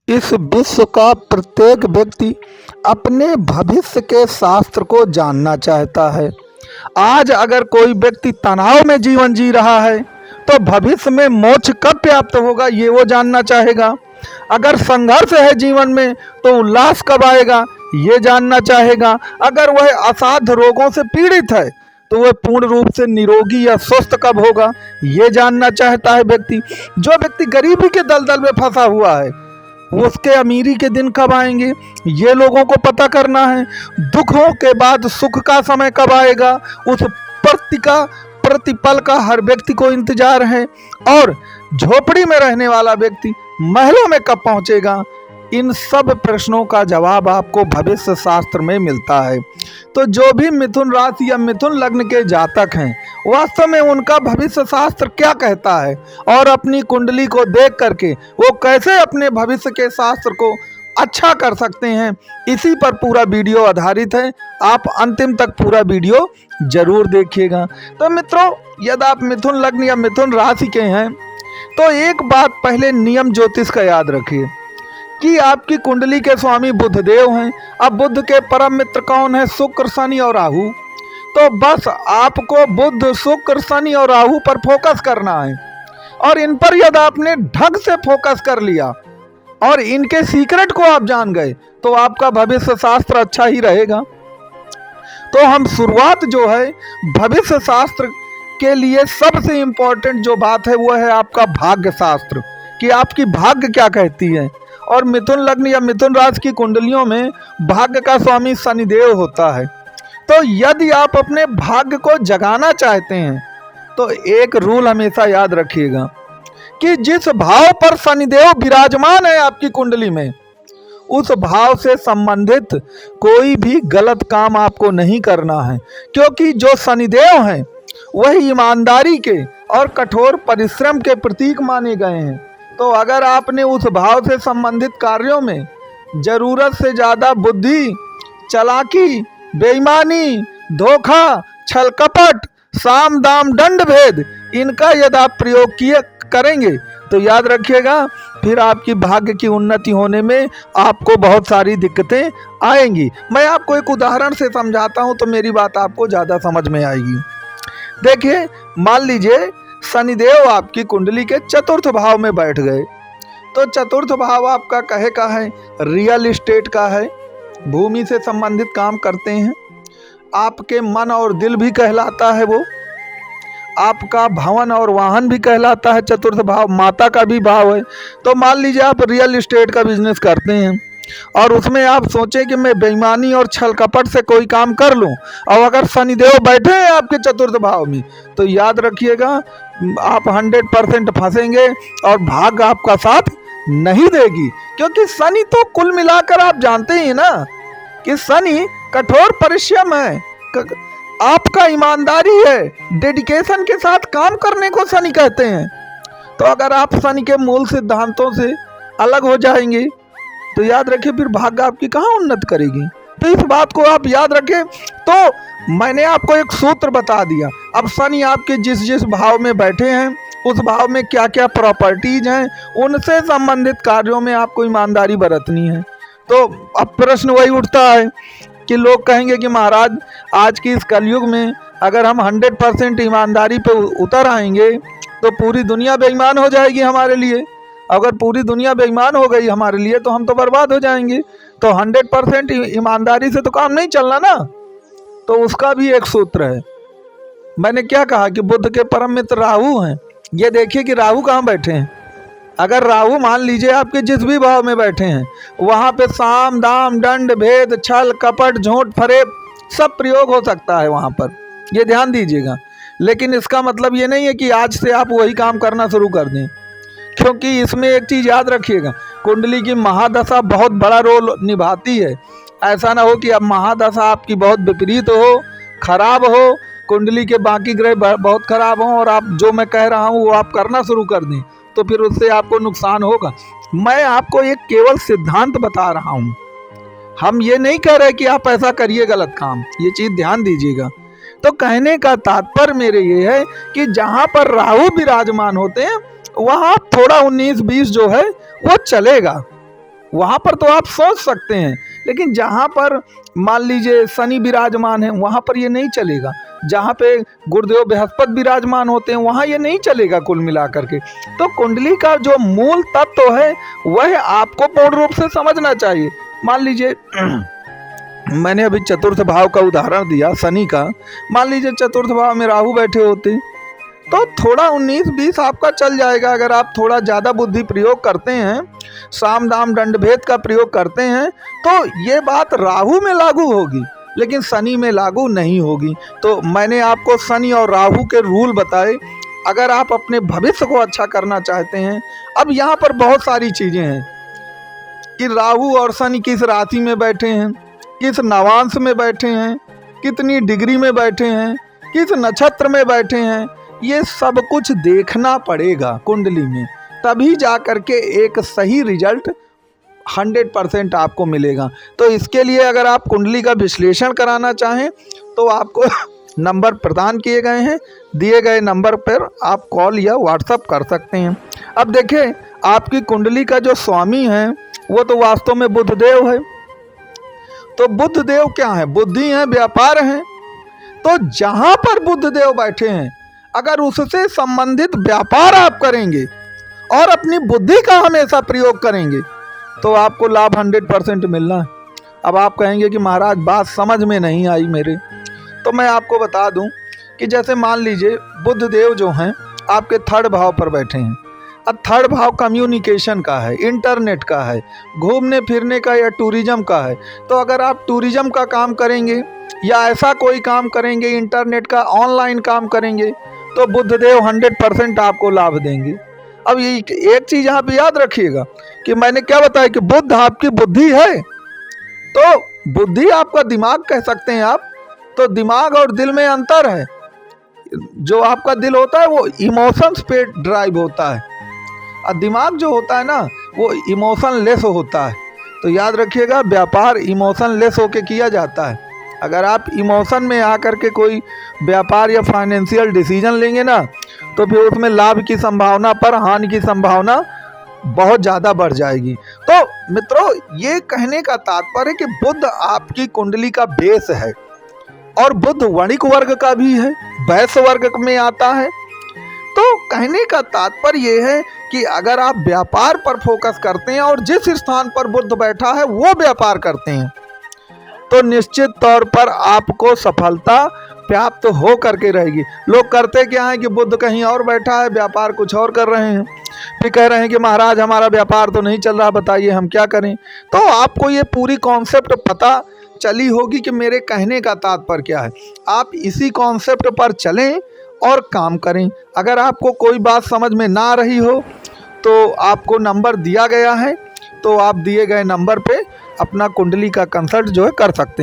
इस विश्व का प्रत्येक व्यक्ति अपने भविष्य के शास्त्र को जानना चाहता है। आज अगर कोई व्यक्ति तनाव में जीवन जी रहा है तो भविष्य में मोक्ष कब प्राप्त होगा ये वो जानना चाहेगा। अगर संघर्ष है जीवन में तो उल्लास कब आएगा ये जानना चाहेगा। अगर वह असाध्य रोगों से पीड़ित है तो वह पूर्ण रूप से निरोगी या स्वस्थ कब होगा ये जानना चाहता है व्यक्ति। जो व्यक्ति गरीबी के दलदल में फंसा हुआ है उसके अमीरी के दिन कब आएंगे ये लोगों को पता करना है। दुखों के बाद सुख का समय कब आएगा उस प्रतिपल का हर व्यक्ति को इंतजार है। और झोपड़ी में रहने वाला व्यक्ति महलों में कब पहुंचेगा, इन सब प्रश्नों का जवाब आपको भविष्य शास्त्र में मिलता है। तो जो भी मिथुन राशि या मिथुन लग्न के जातक हैं वास्तव में उनका भविष्य शास्त्र क्या कहता है और अपनी कुंडली को देख करके वो कैसे अपने भविष्य के शास्त्र को अच्छा कर सकते हैं, इसी पर पूरा वीडियो आधारित है। आप अंतिम तक पूरा वीडियो जरूर देखिएगा। तो मित्रों, यदि आप मिथुन लग्न या मिथुन राशि के हैं तो एक बात पहले नियम ज्योतिष का याद रखिए कि आपकी कुंडली के स्वामी बुध देव हैं। अब बुध के परम मित्र कौन है? शुक्र, शनि और राहु। तो बस आपको बुध, शुक्र, शनि और राहु पर फोकस करना है और इन पर यदि आपने ढंग से फोकस कर लिया और इनके सीक्रेट को आप जान गए तो आपका भविष्य शास्त्र अच्छा ही रहेगा। तो हम शुरुआत जो है भविष्य शास्त्र के लिए सबसे इंपॉर्टेंट जो बात है वो है आपका भाग्य शास्त्र, कि आपकी भाग्य क्या कहती है। और मिथुन लग्न या मिथुन राशि की कुंडलियों में भाग्य का स्वामी शनिदेव होता है। तो यदि आप अपने भाग्य को जगाना चाहते हैं तो एक रूल हमेशा याद रखिएगा कि जिस भाव पर शनिदेव विराजमान है आपकी कुंडली में उस भाव से संबंधित कोई भी गलत काम आपको नहीं करना है, क्योंकि जो शनिदेव हैं वही ईमानदारी के और कठोर परिश्रम के प्रतीक माने गए हैं। तो अगर आपने उस भाव से संबंधित कार्यों में जरूरत से ज़्यादा बुद्धि, चालाकी, बेईमानी, धोखा, छल कपट, साम दाम दंड भेद इनका यदि आप प्रयोग करेंगे तो याद रखिएगा फिर आपकी भाग्य की उन्नति होने में आपको बहुत सारी दिक्कतें आएंगी। मैं आपको एक उदाहरण से समझाता हूं तो मेरी बात आपको ज़्यादा समझ में आएगी। देखिए, मान लीजिए शनिदेव आपकी कुंडली के चतुर्थ भाव में बैठ गए। तो चतुर्थ भाव आपका कहे का है, रियल एस्टेट का है, भूमि से संबंधित काम करते हैं। आपके मन और दिल भी कहलाता है वो, आपका भवन और वाहन भी कहलाता है। चतुर्थ भाव माता का भी भाव है। तो मान लीजिए आप रियल एस्टेट का बिजनेस करते हैं और उसमें आप सोचें कि मैं बेईमानी और छल कपट से कोई काम कर लूं, और अगर शनिदेव बैठे हैं आपके चतुर्थ भाव में तो याद रखिएगा आप 100% फंसेंगे और भाग्य आपका साथ नहीं देगी। क्योंकि शनि तो कुल मिलाकर आप जानते ही ना कि शनि कठोर परिश्रम है, आपका ईमानदारी है, डेडिकेशन के साथ काम करने को शनि कहते हैं। तो अगर आप शनि के मूल सिद्धांतों से अलग हो जाएंगे तो याद रखिए फिर भाग्य आपकी कहाँ उन्नत करेगी। तो इस बात को आप याद रखें। तो मैंने आपको एक सूत्र बता दिया। अब शनि आपके जिस जिस भाव में बैठे हैं उस भाव में क्या क्या प्रॉपर्टीज हैं, उनसे संबंधित कार्यों में आपको ईमानदारी बरतनी है। तो अब प्रश्न वही उठता है कि लोग कहेंगे कि महाराज आज की इस कलयुग में अगर हम 100% ईमानदारी पे उतर आएंगे तो पूरी दुनिया बेईमान हो जाएगी हमारे लिए। अगर पूरी दुनिया बेईमान हो गई हमारे लिए तो हम तो बर्बाद हो जाएंगे। तो 100% ईमानदारी से तो काम नहीं चलना ना। तो उसका भी एक सूत्र है। मैंने क्या कहा कि बुध के परम मित्र राहु हैं। ये देखिए कि राहु कहाँ बैठे हैं। अगर राहु मान लीजिए आपके जिस भी भाव में बैठे हैं वहाँ पे साम दाम दंड भेद, छल कपट, झूठ फरेब सब प्रयोग हो सकता है वहाँ पर, ये ध्यान दीजिएगा। लेकिन इसका मतलब ये नहीं है कि आज से आप वही काम करना शुरू कर दें, क्योंकि इसमें एक चीज़ याद रखिएगा, कुंडली की महादशा बहुत बड़ा रोल निभाती है। ऐसा ना हो कि अब महादशा आपकी बहुत विपरीत हो, खराब हो, कुंडली के बाकी ग्रह बहुत खराब हों और आप जो मैं कह रहा हूँ वो आप करना शुरू कर दें तो फिर उससे आपको नुकसान होगा। मैं आपको एक केवल सिद्धांत बता रहा हूँ। हम ये नहीं कह रहे कि आप ऐसा करिए गलत काम, ये चीज़ ध्यान दीजिएगा। तो कहने का तात्पर्य मेरे ये है कि जहाँ पर राहु विराजमान होते हैं वहाँ थोड़ा 19-20 जो है वो चलेगा। वहाँ पर तो आप सोच सकते हैं, लेकिन जहाँ पर मान लीजिए शनि विराजमान है वहाँ पर ये नहीं चलेगा। जहाँ पे गुरुदेव बृहस्पति विराजमान होते हैं वहाँ ये नहीं चलेगा कुल मिलाकर के। तो कुंडली का जो मूल तत्व है वह आपको पूर्ण रूप से समझना चाहिए। मान लीजिए मैंने अभी चतुर्थ भाव का उदाहरण दिया शनि का। मान लीजिए चतुर्थ भाव में राहु बैठे होते तो थोड़ा 19-20 आपका चल जाएगा। अगर आप थोड़ा ज़्यादा बुद्धि प्रयोग करते हैं, साम दाम दंड भेद का प्रयोग करते हैं, तो ये बात राहु में लागू होगी लेकिन शनि में लागू नहीं होगी। तो मैंने आपको शनि और राहु के रूल बताए। अगर आप अपने भविष्य को अच्छा करना चाहते हैं, अब यहाँ पर बहुत सारी चीज़ें हैं कि राहु और शनि किस राशि में बैठे हैं, किस नवांश में बैठे हैं, कितनी डिग्री में बैठे हैं, किस नक्षत्र में बैठे हैं, ये सब कुछ देखना पड़ेगा कुंडली में, तभी जा कर के एक सही रिजल्ट 100% आपको मिलेगा। तो इसके लिए अगर आप कुंडली का विश्लेषण कराना चाहें तो आपको नंबर प्रदान किए गए हैं, दिए गए नंबर पर आप कॉल या व्हाट्सएप कर सकते हैं। अब देखें, आपकी कुंडली का जो स्वामी है वो तो वास्तव में बुधदेव है। तो बुधदेव क्या है? बुद्धि है, व्यापार है। तो जहाँ पर बुधदेव बैठे हैं, अगर उससे संबंधित व्यापार आप करेंगे और अपनी बुद्धि का हमेशा प्रयोग करेंगे तो आपको लाभ 100% मिलना है। अब आप कहेंगे कि महाराज बात समझ में नहीं आई मेरे, तो मैं आपको बता दूं कि जैसे मान लीजिए बुधदेव जो हैं आपके 3rd भाव पर बैठे हैं। अब 3rd भाव कम्युनिकेशन का है, इंटरनेट का है, घूमने फिरने का या टूरिज्म का है। तो अगर आप टूरिज्म का काम करेंगे या ऐसा कोई काम करेंगे, इंटरनेट का ऑनलाइन काम करेंगे, तो बुधदेव 100% आपको लाभ देंगे। अब ये एक चीज़ यहाँ पे याद रखिएगा कि मैंने क्या बताया कि बुध आपकी बुद्धि है। तो बुद्धि आपका दिमाग कह सकते हैं आप। तो दिमाग और दिल में अंतर है। जो आपका दिल होता है वो इमोशंस पे ड्राइव होता है और दिमाग जो होता है ना वो इमोशन लेस होता है। तो याद रखिएगा, व्यापार इमोशन लेस होके किया जाता है। अगर आप इमोशन में आकर के कोई व्यापार या फाइनेंशियल डिसीजन लेंगे ना तो फिर उसमें लाभ की संभावना पर हानि की संभावना बहुत ज़्यादा बढ़ जाएगी। तो मित्रों, ये कहने का तात्पर्य है कि बुध आपकी कुंडली का बेस है और बुध वणिक वर्ग का भी है, वैश्य वर्ग में आता है। तो कहने का तात्पर्य ये है कि अगर आप व्यापार पर फोकस करते हैं और जिस स्थान पर बुध बैठा है वो व्यापार करते हैं तो निश्चित तौर पर आपको सफलता प्राप्त हो करके रहेगी। लोग करते क्या है कि बुध कहीं और बैठा है, व्यापार कुछ और कर रहे हैं, फिर कह रहे हैं कि महाराज हमारा व्यापार तो नहीं चल रहा, बताइए हम क्या करें। तो आपको ये पूरी कॉन्सेप्ट पता चली होगी कि मेरे कहने का तात्पर्य क्या है। आप इसी कॉन्सेप्ट पर चलें और काम करें। अगर आपको कोई बात समझ में ना रही हो तो आपको नंबर दिया गया है, तो आप दिए गए नंबर पे अपना कुंडली का कंसल्ट जो है कर सकते हैं।